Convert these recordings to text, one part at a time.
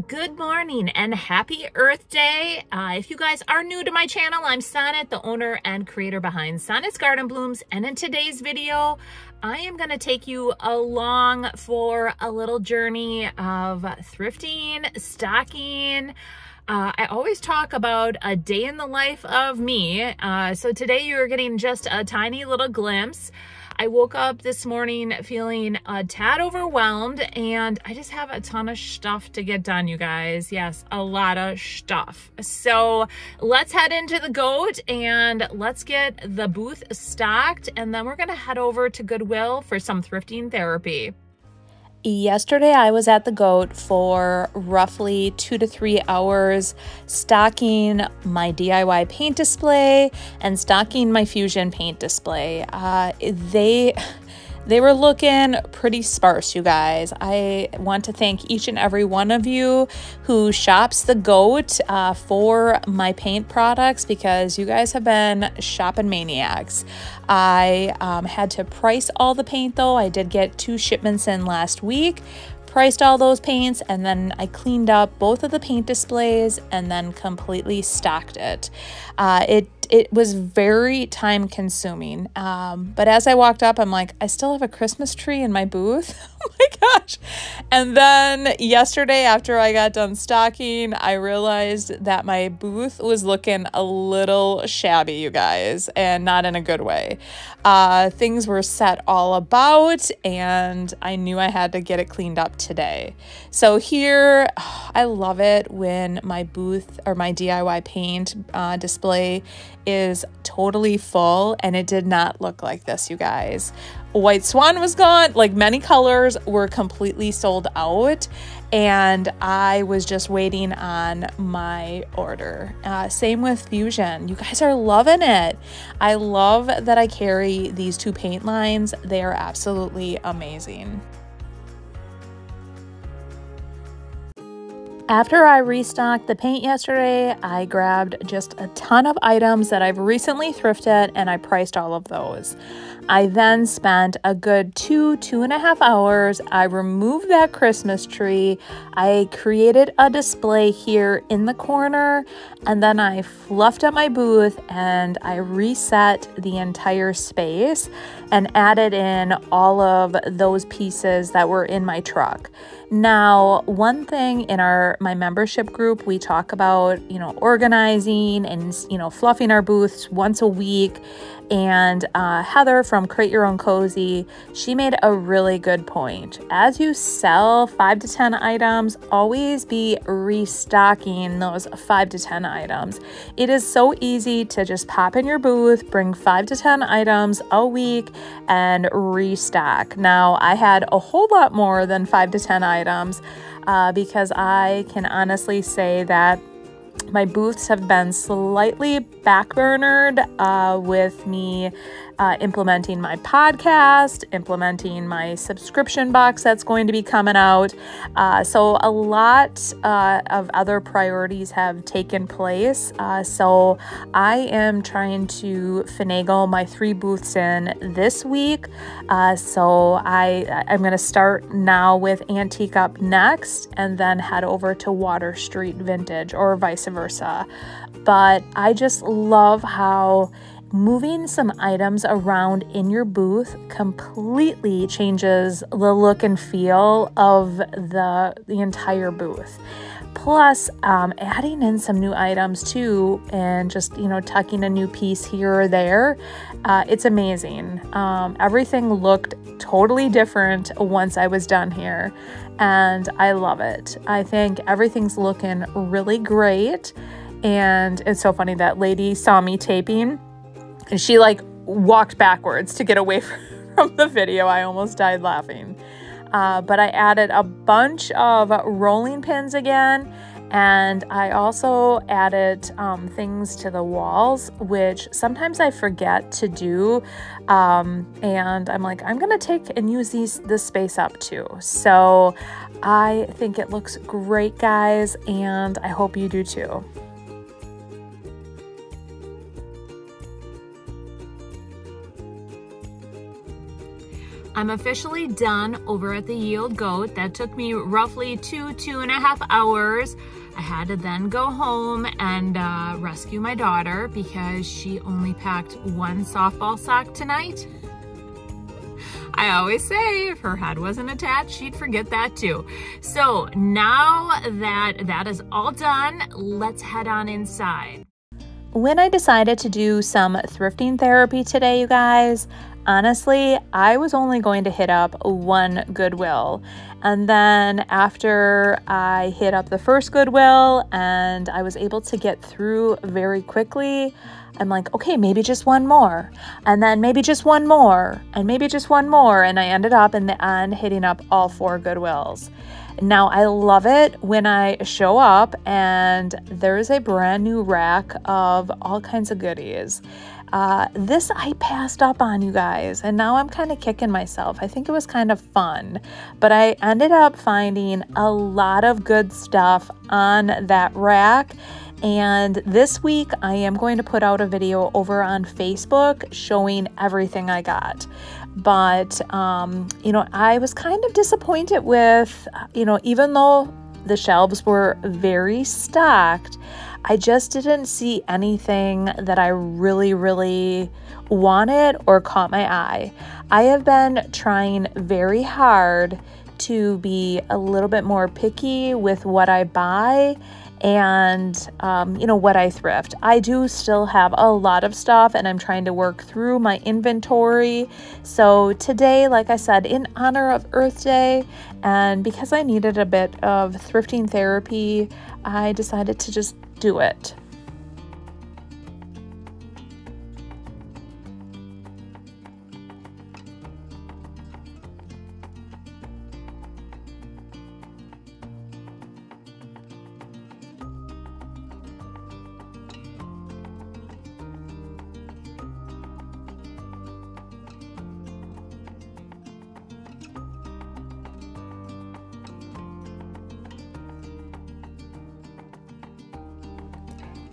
Good morning and happy Earth Day. If you guys are new to my channel, I'm Sonnet, the owner and creator behind Sonnet's Garden Blooms. And in today's video, I am going to take you along for a little journey of thrifting, stocking. I always talk about a day in the life of me. So today you're getting just a tiny little glimpse. I woke up this morning feeling a tad overwhelmed, and I just have a ton of stuff to get done, you guys. Yes, a lot of stuff. So let's head into the goat and let's get the booth stocked, and then we're gonna head over to Goodwill for some thrifting therapy. Yesterday, I was at the goat for roughly 2 to 3 hours, stocking my DIY paint display and stocking my Fusion paint display. They were looking pretty sparse, you guys. I want to thank each and every one of you who shops the goat for my paint products, because you guys have been shopping maniacs. I had to price all the paint though. I did get 2 shipments in last week, priced all those paints, and then I cleaned up both of the paint displays and then completely stocked it. It was very time consuming. But as I walked up, I'm like, I still have a Christmas tree in my booth. Oh my gosh. And then yesterday, after I got done stocking, I realized that my booth was looking a little shabby, you guys, and not in a good way. Things were set all about, and I knew I had to get it cleaned up today. So here, I love it when my booth or my DIY paint display is totally full, and it did not look like this, you guys. White Swan was gone, like many colors were completely sold out, and I was just waiting on my order. Same with Fusion. You guys are loving it. I love that I carry these 2 paint lines. They are absolutely amazing. After I restocked the paint yesterday, I grabbed just a ton of items that I've recently thrifted, and I priced all of those. I then spent a good 2.5 hours. I removed that Christmas tree. I created a display here in the corner, and then I fluffed up my booth and I reset the entire space and added in all of those pieces that were in my truck. Now, one thing in my membership group, we talk about, organizing and, fluffing our booths once a week. And Heather from Create Your Own Cozy, she made a really good point. As you sell 5 to 10 items, always be restocking those 5 to 10 items. It is so easy to just pop in your booth, bring 5 to 10 items a week, and restock. Now, I had a whole lot more than 5 to 10 items because I can honestly say that my booths have been slightly backburnered with me implementing my podcast, implementing my subscription box that's going to be coming out. So a lot of other priorities have taken place. So I am trying to finagle my 3 booths in this week. So I'm going to start now with Antique up next, and then head over to Water Street Vintage, or vice versa. But I just love how moving some items around in your booth completely changes the look and feel of the entire booth. Plus, adding in some new items too, and just, tucking a new piece here or there, it's amazing. Everything looked totally different once I was done here, and I love it. I think everything's looking really great, and it's so funny that lady saw me taping, and she walked backwards to get away from the video. I almost died laughing. But I added a bunch of rolling pins again, and I also added things to the walls, which sometimes I forget to do, and I'm like, I'm gonna take and use this space up too. So I think it looks great, guys, and I hope you do too. I'm officially done over at the Yield Goat. That took me roughly 2.5 hours. I had to then go home and rescue my daughter because she only packed one softball sock tonight. I always say if her head wasn't attached, she'd forget that too. So now that that is all done, let's head on inside. When I decided to do some thrifting therapy today, you guys, honestly, I was only going to hit up one Goodwill. And then after I hit up the first Goodwill and I was able to get through very quickly, I'm like, okay, maybe just one more. And then maybe just one more. And maybe just one more. And I ended up in the end hitting up all 4 Goodwills. Now, I love it when I show up and there's a brand new rack of all kinds of goodies. This I passed up on, you guys, and now I'm kind of kicking myself. I think it was kind of fun, but I ended up finding a lot of good stuff on that rack. And this week I am going to put out a video over on Facebook showing everything I got. But, you know, I was kind of disappointed with, you know, even though the shelves were very stocked, I just didn't see anything that I really wanted or caught my eye. I have been trying very hard to be a little bit more picky with what I buy and, you know, what I thrift. I do still have a lot of stuff and I'm trying to work through my inventory. So today, like I said, in honor of Earth Day, and because I needed a bit of thrifting therapy, I decided to just do it.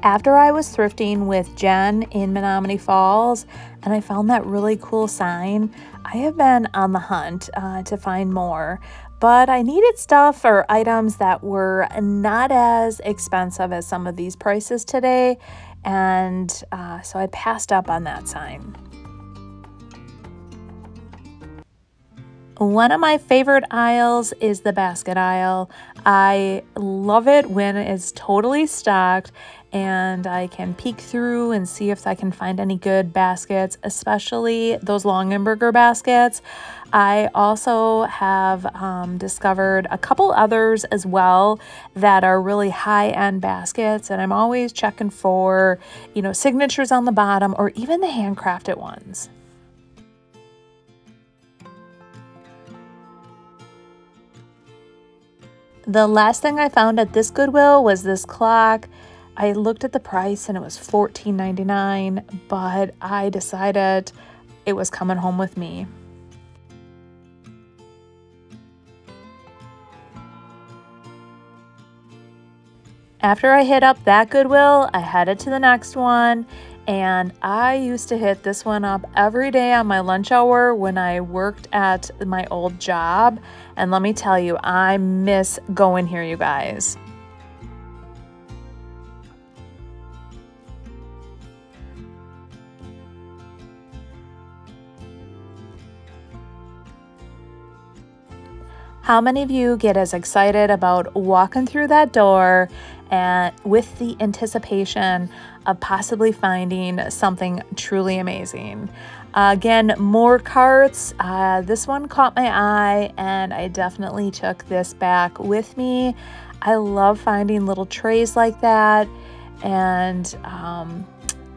After I was thrifting with Jen in Menominee Falls and I found that really cool sign, I have been on the hunt to find more, but I needed stuff or items that were not as expensive as some of these prices today, and so I passed up on that sign. One of my favorite aisles is the basket aisle. I love it when it's totally stocked and I can peek through and see if I can find any good baskets, especially those Longenberger baskets. I also have discovered a couple others as well that are really high-end baskets, and I'm always checking for, you know, signatures on the bottom or even the handcrafted ones. The last thing I found at this Goodwill was this clock. I looked at the price and it was $14.99, but I decided it was coming home with me. After I hit up that Goodwill, I headed to the next one, and I used to hit this one up every day on my lunch hour when I worked at my old job. And let me tell you, I miss going here, you guys. How many of you get as excited about walking through that door and with the anticipation of possibly finding something truly amazing? Again, more carts. This one caught my eye and I definitely took this back with me. I love finding little trays like that, and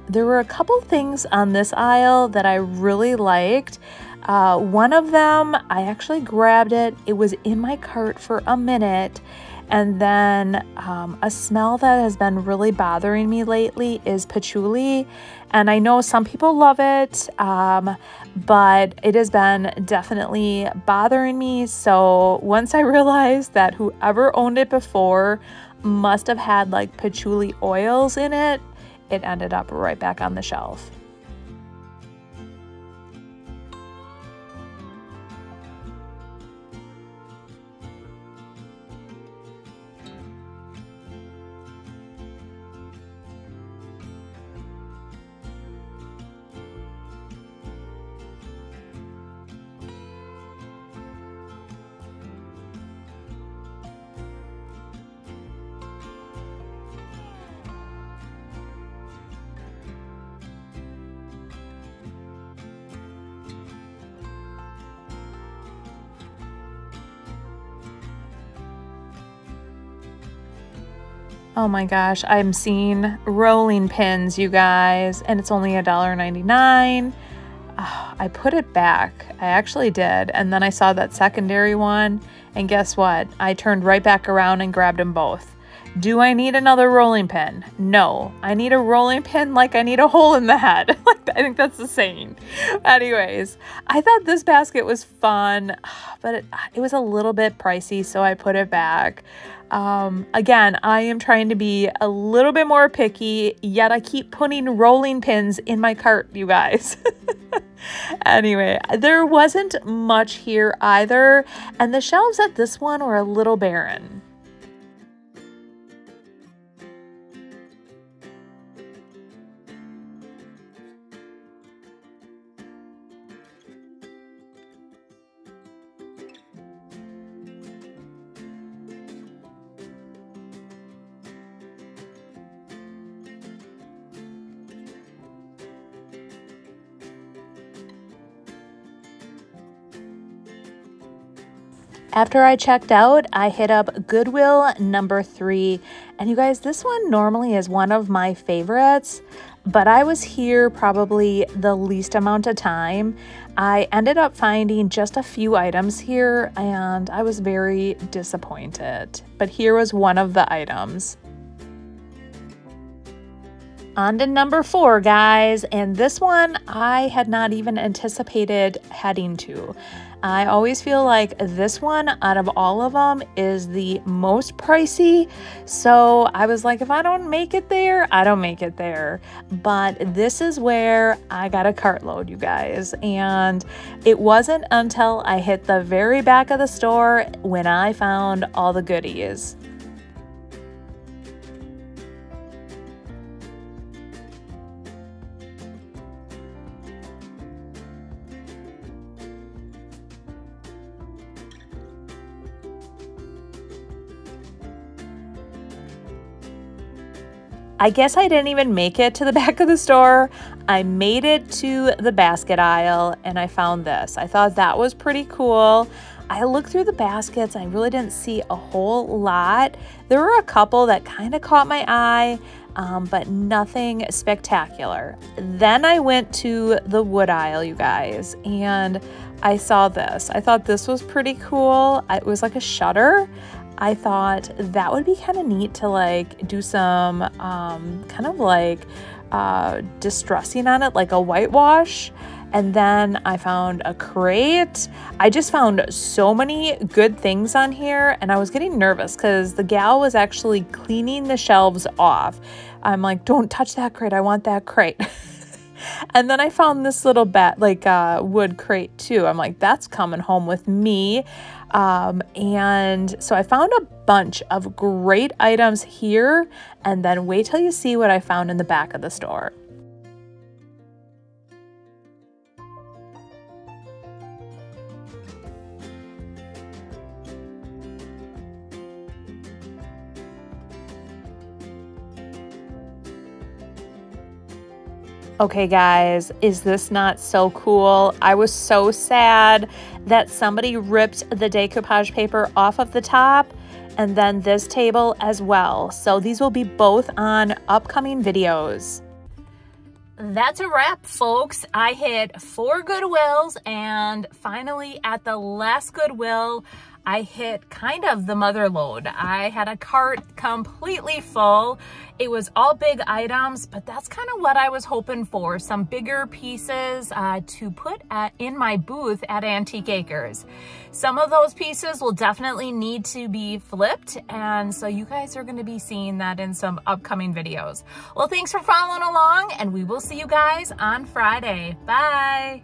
there were a couple things on this aisle that I really liked. One of them, I actually grabbed it. It was in my cart for a minute. And then a smell that has been really bothering me lately is patchouli. And I know some people love it, but it has been definitely bothering me. So once I realized that whoever owned it before must have had like patchouli oils in it, it ended up right back on the shelf. Oh my gosh, I'm seeing rolling pins, you guys, and it's only $1.99. Oh, I put it back. I actually did. And then I saw that secondary one, and guess what? I turned right back around and grabbed them both. Do I need another rolling pin? No. I need a rolling pin like I need a hole in the head. I think that's the saying. Anyways, I thought this basket was fun, but it was a little bit pricey, so I put it back. Again, I am trying to be a little bit more picky, yet I keep putting rolling pins in my cart, you guys. Anyway, there wasn't much here either, and the shelves at this one were a little barren. After I checked out, I hit up Goodwill number 3. And you guys, this one normally is one of my favorites, but I was here probably the least amount of time. I ended up finding just a few items here, and I was very disappointed. But here was one of the items. On to number 4, guys, and this one I had not even anticipated heading to. I always feel like this one out of all of them is the most pricey, so I was like, if I don't make it there, I don't make it there. But this is where I got a cartload, you guys, and it wasn't until I hit the very back of the store when I found all the goodies. I guess I didn't even make it to the back of the store. I made it to the basket aisle and I found this. I thought that was pretty cool. I looked through the baskets. I really didn't see a whole lot. There were a couple that kind of caught my eye, but nothing spectacular. Then I went to the wood aisle, you guys, and I saw this. I thought this was pretty cool. It was like a shutter. I thought that would be kind of neat to like do some kind of like distressing on it, like a whitewash. And then I found a crate. I just found so many good things on here, and I was getting nervous because the gal was actually cleaning the shelves off. I'm like, don't touch that crate. I want that crate. And then I found this little wood crate too. I'm like, that's coming home with me. And so I found a bunch of great items here, and then wait till you see what I found in the back of the store. Okay guys, is this not so cool? I was so sad that somebody ripped the decoupage paper off of the top, and then this table as well. So these will be both on upcoming videos. That's a wrap, folks. I hit 4 Goodwills, and finally at the last Goodwill, I hit kind of the mother load. I had a cart completely full. It was all big items, but that's kind of what I was hoping for. Some bigger pieces to put in my booth at Antique Acres. Some of those pieces will definitely need to be flipped, and so you guys are going to be seeing that in some upcoming videos. Well, thanks for following along, and we will see you guys on Friday. Bye!